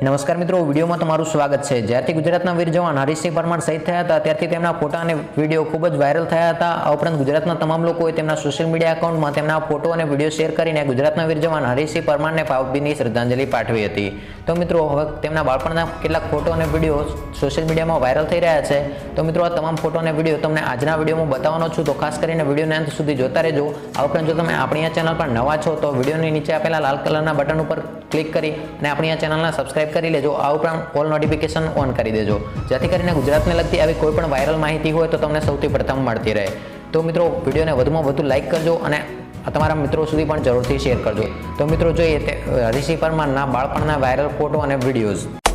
નમસ્કાર મિત્રો, વિડીયોમાં તમારું સ્વાગત છે। જ્યારથી ગુજરાતના વીર જવાન હરીશસિંહ પરમાર શહીદ થયા હતા ત્યારથી તેમના ફોટા અને વિડીયો ખૂબ જ વાયરલ થયા હતા। આ ઉપરાંત ગુજરાતના તમામ લોકોએ તેમના સોશિયલ મીડિયા એકાઉન્ટમાં તેમના ફોટો અને વિડીયો શેર કરીને ગુજરાતના વીર જવાન હરીશસિંહ પરમારને ભાવભીની શ્રદ્ધાંજલિ પાઠવી હતી। તો મિત્રો, હવે તેમના બાળપણના કેટલાક ફોટો અને વિડીયો સોશિયલ મીડિયામાં વાયરલ થઈ રહ્યા છે। તો મિત્રો, આ તમામ ફોટો અને વિડીયો તમને આજના વિડીયોમાં બતાવવાનો છું, તો ખાસ કરીને વિડીયોને અંત સુધી જોતા રહેજો। આ ઉપરાંત જો તમે આપણી આ ચેનલ પર નવા છો તો વિડીયોની નીચે આપેલા લાલ કલરના બટન ઉપર ક્લિક કરી અને આપણી આ ચેનલને સબસ્ક્રાઇબ કરી લેજો। આ ઉપરાંત ઓલ નોટિફિકેશન ઓન કરી દેજો, જેથી કરીને ગુજરાતને લગતી આવી કોઈ પણ વાયરલ માહિતી હોય તો તમને સૌથી પ્રથમ મળતી રહે। તો મિત્રો, વિડીયોને વધુમાં વધુ લાઇક કરજો અને તમારા મિત્રો સુધી પણ જરૂરથી શેર કરજો। તો મિત્રો, જોઈએ તે હરીશસિંહ પરમારના બાળપણના વાયરલ ફોટો અને વિડીયોઝ।